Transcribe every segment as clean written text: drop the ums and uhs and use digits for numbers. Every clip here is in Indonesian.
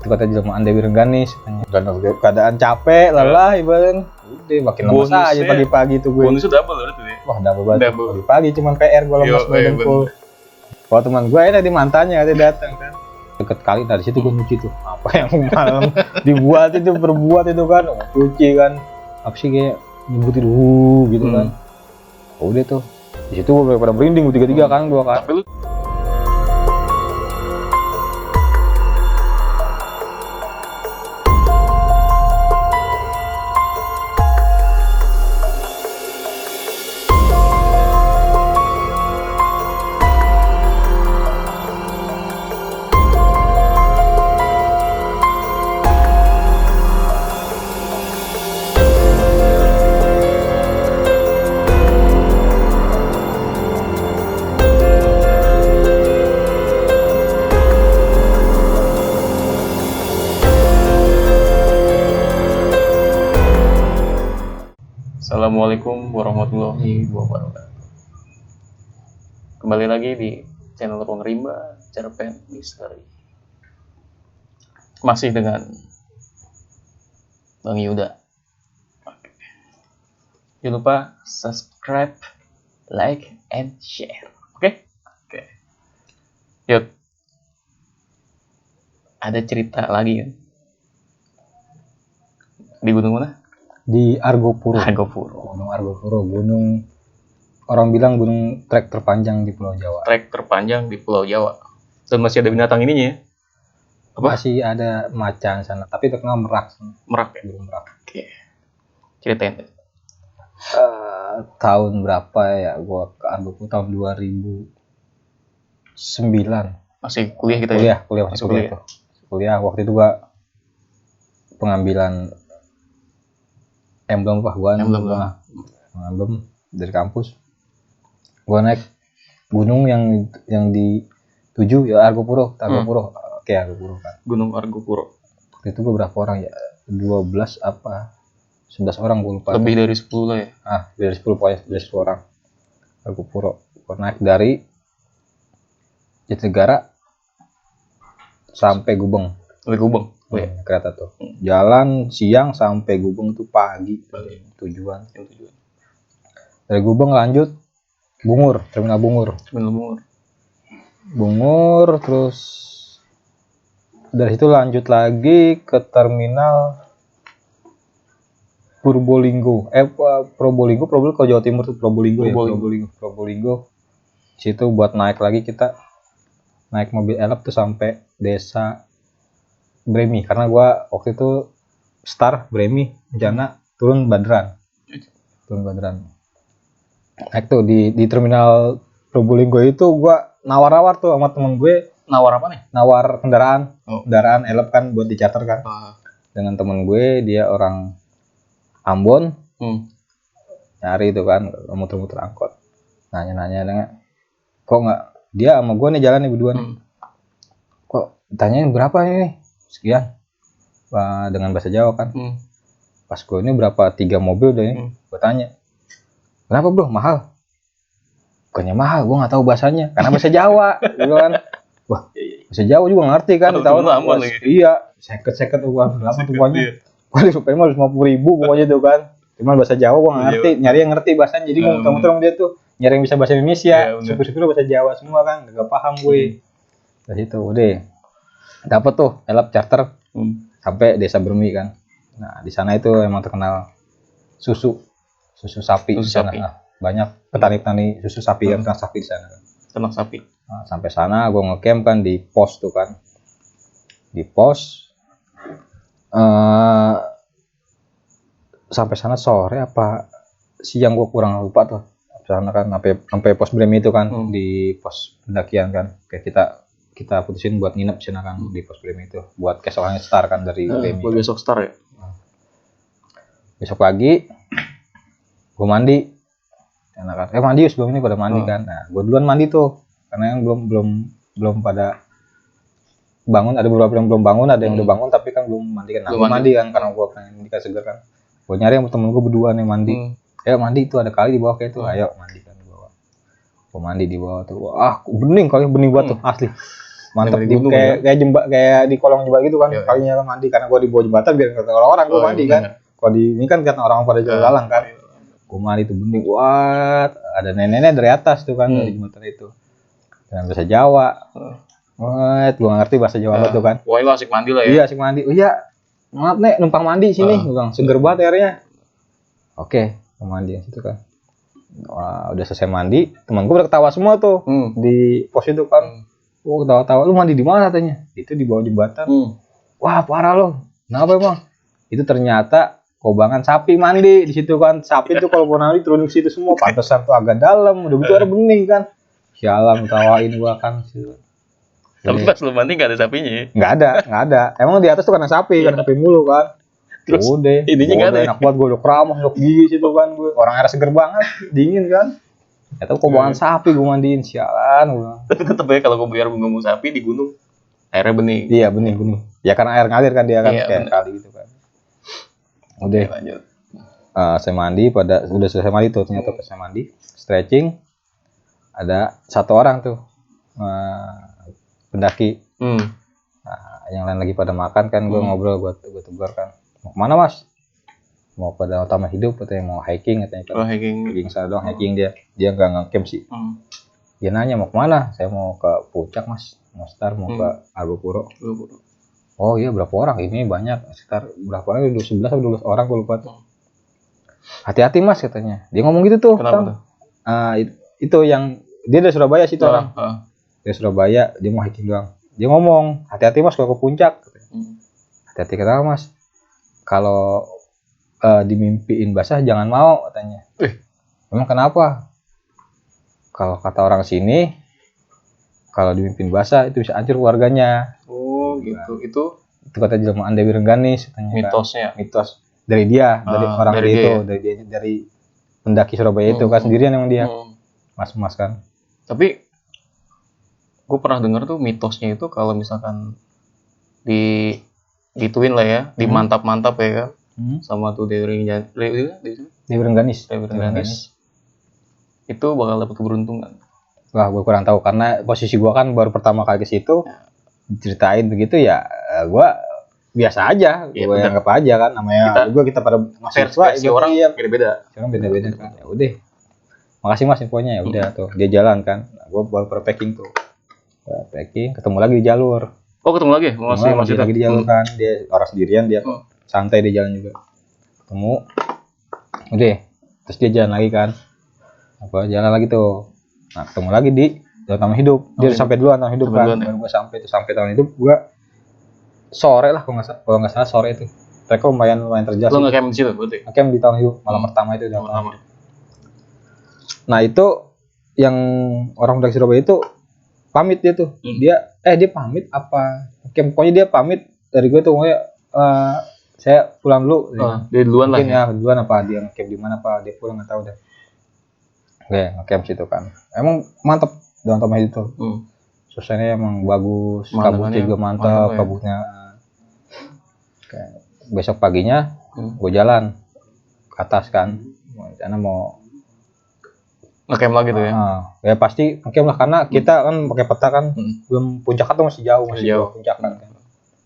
itu kata jelmaan Dewi Rengganis dan keadaan capek lelah ibaratnya udah makin lemes aja pagi-pagi tuh gue. Bonusnya double berarti ya. Wah double banget pagi-pagi cuman PR gue lemes badanku. Kalau teman gue tadi mantannya datang kan deket kali dari situ gue nyuci tuh apa yang malam dibuat itu berbuat itu kan cuci kan apa sih kayak nyebutin gitu kan. Udah tuh di situ gue pada merinding tiga kan gua kan. Tapi lu Assalamualaikum warahmatullahi wabarakatuh. Kembali lagi di channel Ruang Rimba, Cerpen Misteri. Masih dengan Bang Yuda. Oke. Jangan lupa subscribe, like, and share. Oke? Oke. Yuk. Ada cerita lagi kan? Di gunung mana? Di Argopuro. Argopuro. Gunung orang bilang gunung trek terpanjang di Pulau Jawa. Trek terpanjang di Pulau Jawa. Dan masih ada binatang ininya ya? Apa? Masih ada macan sana, tapi terkenal merak. Merak ya? Gunung Merak. Oke. Ceritain. Tahun berapa ya gua ke Argopuro tahun 2009. Masih kuliah kita ya? Kuliah tuh. Kuliah waktu itu gua pengambilan emblem dari kampus. Gua naik gunung yang dituju ya Argopuro. Argopuro kan. Gunung Argopuro. Waktu itu gua berapa orang ya? 12 apa 11 orang gua lupa. Lebih dari 10 lah ya. Dari 10 pokoknya dari 10 orang. Argopuro. Gua naik dari Jatinegara sampai Gubeng. Kereta tuh. Jalan siang sampai Gubeng tuh pagi. Tujuan. Dari Gubeng lanjut terminal Bungur, terus dari situ lanjut lagi ke terminal Probolinggo kalau Jawa Timur tuh Probolinggo. Situ buat naik lagi kita naik mobil elep tuh sampai desa Bremi, karena gua waktu itu start Bremi, rencana turun Badran. Naik tuh di terminal Probolinggo itu gua nawar tuh sama temen gue. Nawar apa nih? Nawar kendaraan elep kan buat dicater kan. Dengan temen gue, dia orang Ambon. Nyari itu kan, muter-muter angkot. Nanya, kok nggak dia sama gue nih jalan nih berdua nih. Kok tanyain berapa nih? Sekian dengan bahasa Jawa kan. Pas gue ini berapa 3 mobil deh. Gue tanya kenapa bro mahal? Bukannya mahal, gue nggak tahu bahasanya karena bahasa Jawa gitu kan. Wah bahasa Jawa juga ngerti kan. Iya seket uang berapa tuh pokoknya. Gue supaya mah 50.000 pokoknya tuh kan. Cuman bahasa Jawa gue nggak ngerti, nyari yang ngerti bahasanya. Jadi gue muter-muter sama dia tuh nyari yang bisa bahasa Indonesia. Supir-supir bahasa Jawa semua kan, gak paham gue. Dari situ udah dapat tuh elap charter sampai desa Bremi kan. Nah di sana itu emang terkenal susu sapi di sana. Banyak petani susu sapi yang ternak sapi di sana. Ternak sapi. Nah, sampai sana gue ngecamp kan di pos tuh kan. Di pos sampai sana sore apa siang gue kurang lupa tuh. Sana kan sampai pos Bremi itu kan di pos pendakian kan. Kayak kita putusin buat nginep di sana kan di pos Bremi itu buat keesokannya start kan dari Bremi. Buat besok start ya. Besok pagi gue mandi. Kan mandi sebelum ini pada mandi kan. Nah, gue duluan mandi tuh karena yang belum pada bangun, ada beberapa yang belum bangun, ada yang udah bangun tapi kan belum mandi kan. Nah, gue mandi kan karena gue pengen mandi segar kan. Gue nyari sama temen gue berdua nih mandi. Ayo mandi tuh ada kali di bawah kayak itu. Ayo mandi kan di bawah. Gue mandi di bawah tuh. Bening banget tuh asli. mantap Di di gunung, kayak jembatan, kayak di kolong jembatan gitu kan. Iya. Kalinya mandi karena gua di bawah jembatan biar kata orang-orang gua Oh, mandi iya, kan. bener. Kalau di ini kan kata orang pada jalan lalang kan. Gua mandi tuh bening, wah ada nenek-nenek dari atas tuh kan dari jembatan itu. Dengan bahasa Jawa. Wah, gua nggak ngerti bahasa Jawa tuh kan. Wah, lu asik mandi lah ya. Iya, asik mandi. Oh iya, maaf nek numpang mandi sini, gua bilang seger banget airnya. Oke, mau mandi situ kan. Wah, udah selesai mandi, teman gue udah ketawa semua tuh di pos itu kan. Oh, ketawa-tawa, lu mandi di mana katanya? Itu di bawah jembatan. Wah, parah loh. Kenapa emang? Itu ternyata kobangan sapi mandi di situ kan. Sapi tuh kalau mau mandi turun ke situ semua. Pantesan tuh agak dalam, udah gitu ada bening kan. Sialan ketawain gua kan. Tapi pas lu mandi nggak ada sapinya ya? Nggak ada. Emang di atas tuh karena sapi, karena sapi mulu kan. Terus udah, ininya nggak ada. Enak banget gue udah keramah, udah gigi situ kan gue. Orang air seger banget, dingin kan. Ya tahu kobangan sapi gue mandiin, sialan gue. Tapi tetep ya kalau gue biar ngomong sapi di gunung airnya bening. Iya bening. Ya karena air ngalir kan dia kan kayak kali gitu kan. Udah. Oke, lanjut. Saya mandi udah selesai mandi tuh ternyata pas saya mandi, stretching. Ada satu orang tuh pendaki. Nah, yang lain lagi pada makan kan, gue ngobrol, gue tegur kan. Mau kemana mas? Mau pada utama hidup katanya, mau hiking katanya kan. Hiking sana dong, hiking dia nggak ngecamp sih. Dia nanya mau kemana? Saya mau ke puncak mas, mau ke Argopuro. Oh iya, berapa orang? Ini banyak, sekitar berapa orang? 11 atau 12 orang, gue lupa tuh. Hati-hati mas katanya. Dia ngomong gitu tuh. Kenapa tuh? Itu yang dia dari Surabaya sih tuh orang. Dari Surabaya, dia mau hiking doang. Dia ngomong, hati-hati mas kalau ke puncak. Hati-hati kenapa mas? Kalau dimimpiin basah jangan mau katanya. Emang kenapa? Kalau kata orang sini, kalau dimimpiin basah itu bisa hancur keluarganya. Oh gitu. Itu kata jelmaan Dewi Rengganis katanya. Mitosnya. Mitos dari dia, dari orang dari itu, dia. dari pendaki Surabaya itu kan sendirian emang dia. Mas kan. Tapi gue pernah dengar tuh mitosnya itu kalau misalkan dituin lah ya, dimantap-mantap ya kan, sama tuh Dewi Rengganis, itu bakal dapat keberuntungan. Wah, gue kurang tahu karena posisi gue kan baru pertama kali ke situ, diceritain begitu ya, gue biasa aja, gue anggap aja kan, namanya kita pada mahasiswa, orang beda-beda, kan beda-beda kan, ya udah, makasih mas infonya ya udah tuh, dia jalan kan, gue baru packing tuh, ketemu lagi di jalur. Oh ketemu lagi? Masih lagi di jalur kan, dia orang sendirian, dia santai di jalan juga. Ketemu, udah, terus dia jalan lagi kan, jalan lagi tuh. Nah ketemu lagi di Taman Hidup, dia udah sampai duluan Taman Hidup kan, baru gue sampai Taman Hidup, gue sore lah kalau nggak salah sore itu, mereka lumayan terjal. Lo nge-camp di situ berarti? Nge-camp di Taman Hidup, malam pertama itu. Nah itu yang orang dari Surabaya itu pamit dia tuh, dia pamit apa? Pokoknya dia pamit dari gue tuh, saya pulang dulu. Dia duluan lah. Mungkin ya duluan apa dia ngecamp di mana apa dia pulang nggak tahu deh. Oke, ngecamp situ kan. Emang mantep dalam tempat itu. Suasananya emang bagus, kabutnya juga mantap, kabutnya. Besok paginya gue jalan ke atas kan, karena mau ngecamp lagi tuh ya. Ya pasti ngecamp lah karena kita kan pakai peta kan, belum puncak tuh masih jauh puncak kan.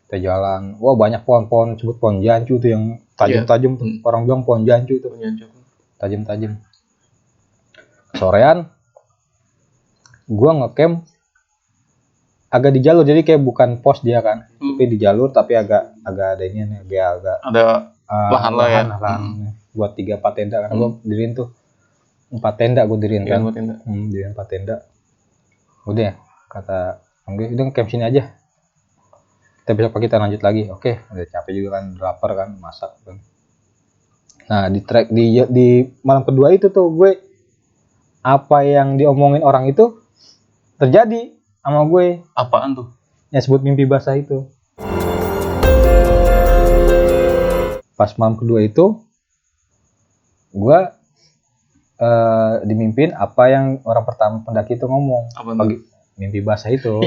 Kita jalan, wah banyak pohon-pohon, sebut pohon jancu tuh yang tajam-tajam tuh. Orang bilang pohon jancu tuh. Tajam-tajam. Sorean gua ngecamp agak di jalur, jadi kayak bukan pos dia kan, tapi di jalur tapi agak ada ini agak ada lahan lah ya. Buat 3-4 tenda kan gua diriin tuh. 4 tenda gue diriin kan. Diriin 4 tenda. Udah kata Anggi, udah camp sini aja. Kita besok pagi kita lanjut lagi. Oke, udah capek juga kan, lapar kan, masak kan. Nah, di malam kedua itu tuh gue apa yang diomongin orang itu terjadi sama gue. Apaan tuh? Yang sebut mimpi basah itu. Pas malam kedua itu gue dimimpin apa yang orang pertama pendaki itu ngomong. Pagi mimpi basah itu.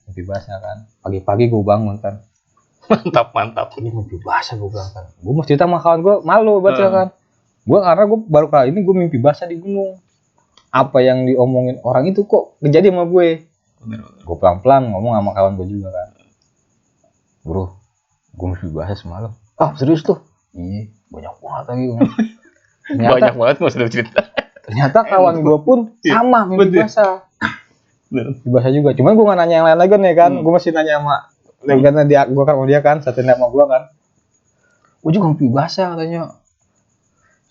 Mimpi basah kan. Pagi-pagi gue bangun kan. Mantap. Ini mimpi basah gue bilang kan. Gue mesti cerita sama kawan gue, malu baca kan. Gue karena gue baru kali ini gue mimpi basah di gunung. Apa yang diomongin orang itu kok kejadian sama gue. Gue pelan-pelan ngomong sama kawan gue juga kan. Bro, gue mimpi basah semalam. Ah serius tuh? Iya, banyak banget lagi. Banyak banget nggak usah cerita. Ternyata kawan gue pun sama mimpi basah. Mimpi basah juga. Cuman gue nggak nanya yang lain lagi nih kan. Gue masih nanya sama karena gue kan sama dia kan, satu nama gue kan. Gue juga mimpi basah katanya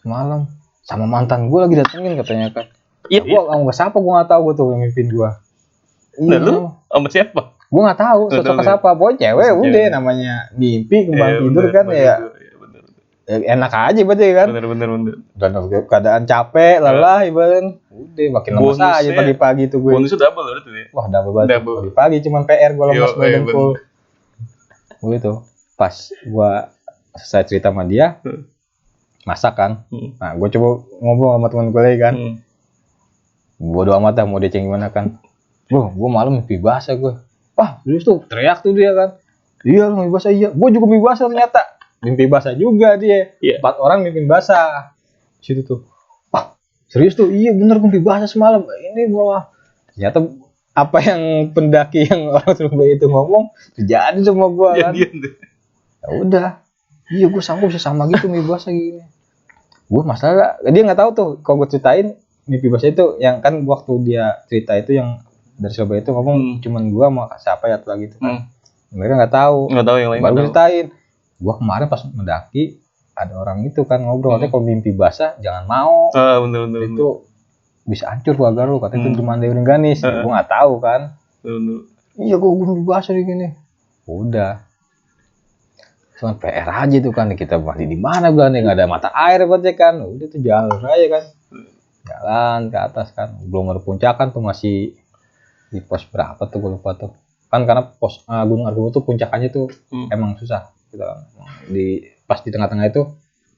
semalam. Sama mantan gue lagi datengin katanya kan. Iya. Gue nggak siapa, gue nggak tahu gue tuh yang mimpin gue. Iya. Lu sama siapa? Gue nggak tahu sosok siapa. Pokoknya cewek udah namanya mimpi kembang tidur kan ya. Enak aja berarti kan. Bener. Dan keadaan capek, lelah ibaratnya. Udah makin lemes aja pagi-pagi tuh gue. Bonusnya double berarti ya. Wah, double banget. Pagi-pagi cuman PR gue lemes badanku. Gue tuh pas gue selesai cerita sama dia, masak kan. Nah, gue coba ngobrol sama teman gue lagi kan. Bodo amat dah mau dia gimana kan. Bro, gue malam mimpi basah gue. Wah, serius tuh, teriak tuh dia kan. Iya, mimpi basah iya. Gue juga mimpi basah ternyata. Mimpi basah juga dia. 4 orang mimpi basah. Situ tuh. Wah, serius tuh. Iya, bener gue mimpi basah semalam. Ini malah ternyata apa yang pendaki yang orang Surabaya itu ngomong terjadi sama gue kan. Ya udah. Iya, gue sanggup bisa sama gitu mimpi basah gini. Gue masalah dia nggak tahu tuh kalau gue ceritain mimpi basah itu yang kan waktu dia cerita itu yang dari Surabaya itu ngomong cuman gue sama siapa ya lagi itu kan. Mereka nggak tahu yang lain. Baru ceritain gue kemarin pas mendaki ada orang itu kan ngobrol katanya kalau mimpi basah jangan mau. Bener. Itu bisa hancur keluarga lu katanya itu Demande Rengganis. Gue nggak tahu kan. Iya gue mimpi basah gini. Udah cuma PR aja tuh kan kita mandi di mana gue nih nggak ada mata air berarti kan. Udah tuh jalur aja kan. Jalan ke atas kan. Belum ada puncakan tuh masih di pos berapa tuh gue lupa tuh. Kan karena pos Gunung Argolo tuh puncakannya tuh emang susah gitu kan. Pas di tengah-tengah itu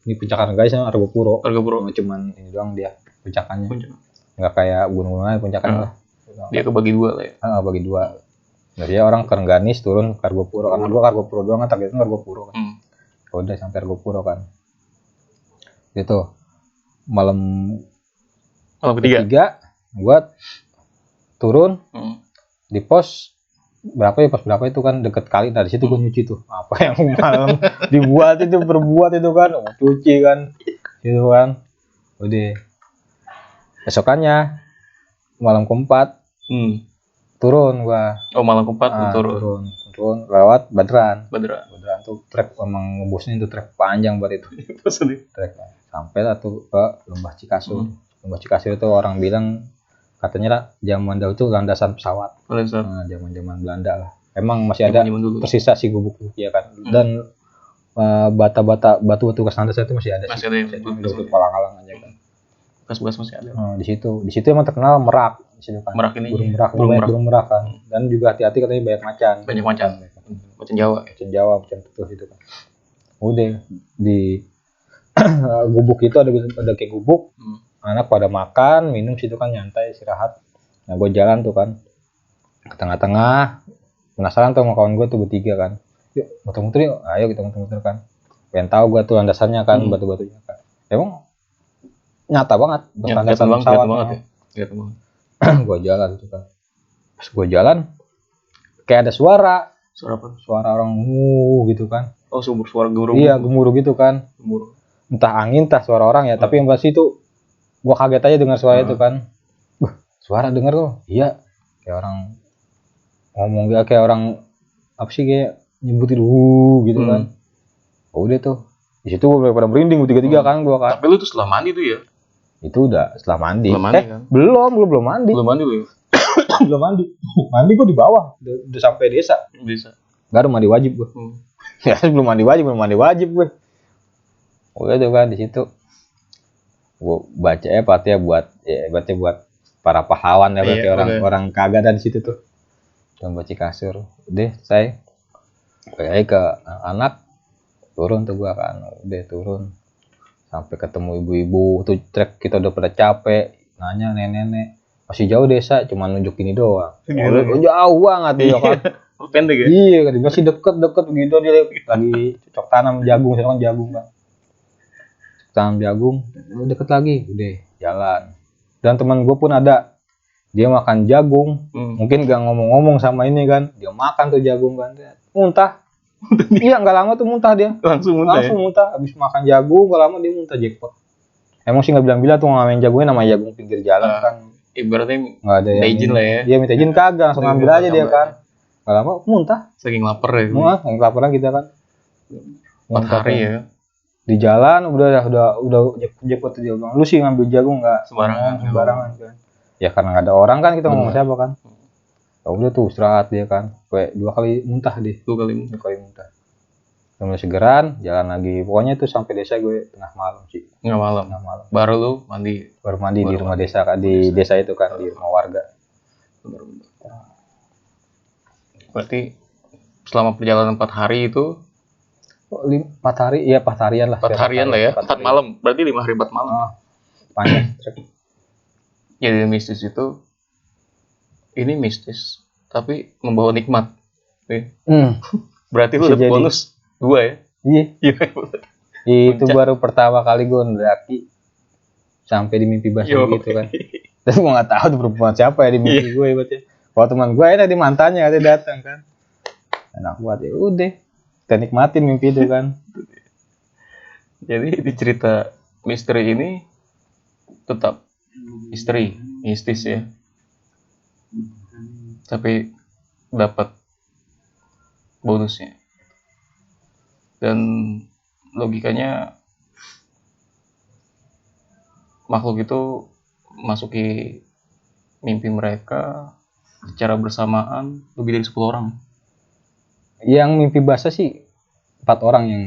ini puncakan guys sama Argopuro. Cuman ini doang dia puncakannya. Nggak kayak gunung-gunung lain puncakannya lah. Dia kebagi dua lah ya. Bagi dua. Jadi orang ke Rengganis turun ke Argopuro. Karena gua Argopuro doang kan targetnya Argopuro kan. Udah sampai Argopuro kan. Gitu. Malam ketiga gua turun di pos berapa itu kan deket kali dari situ gue nyuci tuh apa yang malam dibuat itu berbuat itu kan cuci kan gitu kan. Udah besokannya malam keempat turun gua malam keempat turun lewat Badran tuh trek emang ngebusnya itu trek panjang buat itu trek sampai lah tuh ke Lembah Cikasur. Lembah Cikasur itu orang bilang katanya zaman dahulu tuh landasan pesawat. Zaman Belanda lah. Emang masih ada tersisa si gubuk ya kan. Dan batu-batu bekas landasan itu masih ada. Masih ada yang palang-palang aja kan. Bekas-bekas masih ada. Di situ emang terkenal merak. Di situ kan. Merak ini. Burung merak kan. Dan juga hati-hati katanya banyak macan. Macan Jawa, macan tutul itu kan. Udah di gubuk itu ada kayak gubuk. Anak pada makan, minum situ kan nyantai istirahat. Nah gue jalan tuh kan ke tengah-tengah, penasaran tuh sama kawan gue tuh bertiga kan. Yuk muter-muter yuk, ayo kita muter-muter kan. Pengen tahu gue tuh landasannya kan, batu-batunya kan. Emang nyata banget, landasan pesawat banget ya. Gue jalan tuh kan. Pas gue jalan, kayak ada suara apa? Suara orang gitu kan. Oh suara gemuruh. Iya gemuruh gitu kan. Entah angin, entah suara orang ya. Tapi yang pasti itu gua kaget aja dengar suara itu kan. Suara denger tuh. Iya. Kayak orang ngomong kayak orang apa sih kayak nyebutin gitu kan. Udah tuh. Di situ gua pada merinding tiga-tiga kan gua kan. Tapi lu tuh setelah mandi tuh ya? Itu udah setelah mandi. Kan? Belum mandi. Belum mandi lu ya? Belum mandi. Mandi gua di bawah. Udah sampai desa. Baru mandi wajib gua. Ya belum mandi wajib gua. Udah tuh kan di situ. Gue baca baca buat para pahlawan ya berarti orang kagadan di situ tuh. Lembah Cikasur. Udah saya kayak ke anak turun tuh gua kan. Udah turun sampai ketemu ibu-ibu tuh trek kita udah pada capek nanya nenek-nenek masih jauh desa cuma nunjuk ini doang. Jauh banget dia kan. Pendek ya? Iya kan masih deket begitu dia lagi cocok tanam jagung kan jagung kan. Tanam jagung deket lagi udah jalan dan teman gue pun ada dia makan jagung, mungkin gak ngomong-ngomong sama ini kan, dia makan tuh jagung kan, muntah. Iya nggak lama tuh muntah dia, langsung muntah. Habis makan jagung gak lama dia muntah, jackpot. Emang sih nggak bilang-bilang tuh ngamain jagungnya, namanya jagung pinggir jalan kan. Ibaratnya nggak ada yang izin lah ya. Dia minta izin kagak, langsung ngambil aja dia kan. Gak lama muntah. Saking lapar ya. Saking laparan kita kan. 4 hari ya. Di jalan udah jackpot tuh, dia bilang, lu sih ngambil jagung nggak sembarangan kan. Ya karena nggak ada orang kan, kita ngomong siapa kan. Ya udah tuh istirahat dia kan. Kayak 2 kali muntah deh. 2 kali muntah. Kemudian segeran, jalan lagi. Pokoknya tuh sampai desa gue tengah malam sih. Tengah malam. Baru lu mandi. Baru mandi di rumah desa kan, di desa itu kan, di rumah warga. Berarti selama perjalanan 4 hari itu 4 hari, iya 4 harian lah. 4 harian lah ya, 4 malam. Berarti 5 hari 4 malam. Panjang. Jadi mistis itu, ini mistis, tapi membawa nikmat. Berarti lu dapat bonus 2 ya? Iya. Itu baru pertama kali gue mendaki sampai di mimpi basah gitu kan. Terus gue nggak tahu tuh perempuan siapa ya di mimpi gue hebatnya. Kalau teman gue tadi mantannya katanya datang kan. Enak banget ya udah. Kita nikmatin mimpi itu kan. Jadi di cerita misteri ini tetap misteri, mistis ya. Tapi dapat bonusnya. Dan logikanya makhluk itu masuki mimpi mereka secara bersamaan lebih dari 10 orang. Yang mimpi basah sih 4 orang yang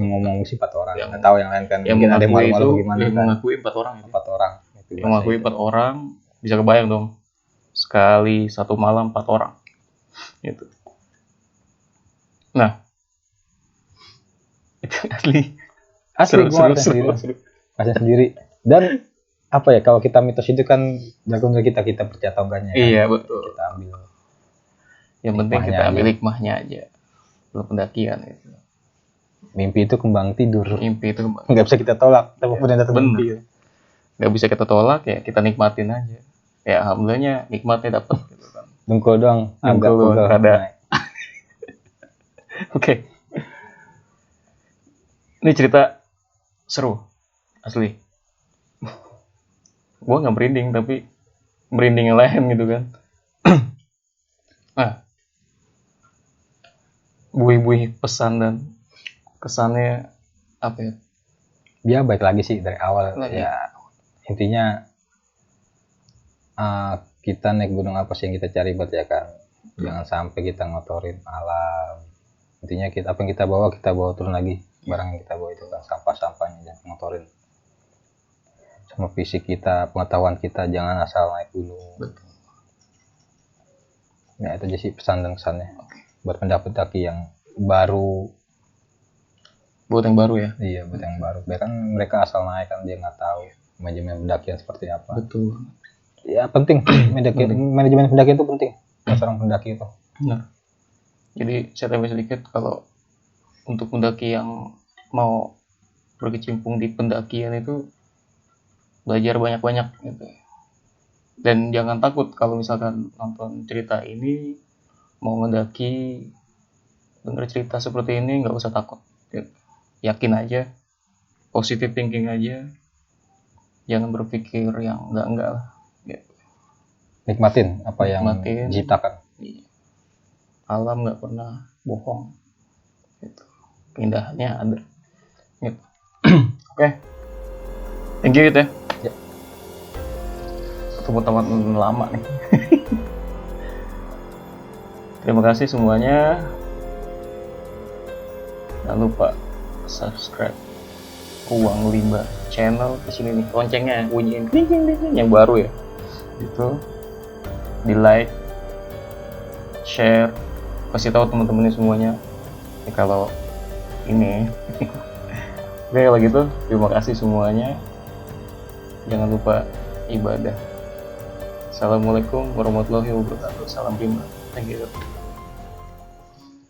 ngomong sih 4 orang. Nggak tahu yang lain kan. Yang mungkin ada yang malu-malu gimana yang kan. Mengakui 4 orang. 4 orang. Yang mengakui 4 orang, bisa kebayang dong. Sekali 1 malam 4 orang. Gitu. Nah, itu asli seru sendiri. Dan apa ya, kalau kita mitos itu kan jagoan kita percaya atau enggaknya kan? Iya betul, kita ambil yang penting kita ambil hikmahnya aja belum pendakian itu. Mimpi itu kembang tidur, nggak bisa kita tolak apapun yang datang mimpi, nggak bisa kita tolak ya, kita nikmatin aja ya, alhamdulillahnya nikmatnya dapat gitu kan. Dengkul doang agak ada. Oke. Ini cerita seru asli. Gua nggak merinding, tapi merinding yang lain gitu kan. Nah, buih-buih pesan dan kesannya apa ya? Dia baik lagi sih dari awal ya. Intinya kita naik gunung apa sih yang kita cari buat ya kan. Jangan sampai kita ngotorin alam. Intinya apa yang kita bawa turun lagi. Barang yang kita bawa itu kan sampah-sampahnya, jangan ngotorin. Sama fisik kita, pengetahuan kita, jangan asal naik gunung. Betul. Ya itu aja sih pesan dan kesannya. Buat pendaki yang baru. Buat yang baru ya? Iya, buat yang baru. Biar kan mereka asal naik kan, dia nggak tahu manajemen pendakian seperti apa. Betul. Ya penting, manajemen pendakian itu penting. Seorang pendaki itu. Benar. Jadi saya tambah sedikit, kalau untuk pendaki yang mau berkecimpung di pendakian itu belajar banyak-banyak gitu. Dan jangan takut kalau misalkan nonton cerita ini, mau mendaki, dengar cerita seperti ini, nggak usah takut. Yakin aja, positive thinking aja, jangan berpikir yang enggak lah. Gitu. Nikmatin apa yang diciptakan. Alam nggak pernah bohong. Gitu. Keindahannya ada. Gitu. Oke. Thank you gitu ya. Ketemu teman lama nih. Terima kasih semuanya. Jangan lupa subscribe Ruang Limbah channel di sini nih, loncengnya bunyiin ding yang baru ya. Gitu. Di like, share, kasih tahu teman-temannya semuanya. Ya, kalau ini. Oke, kalau gitu terima kasih semuanya. Jangan lupa ibadah. Assalamualaikum warahmatullahi wabarakatuh. Salam rimba. Thank you.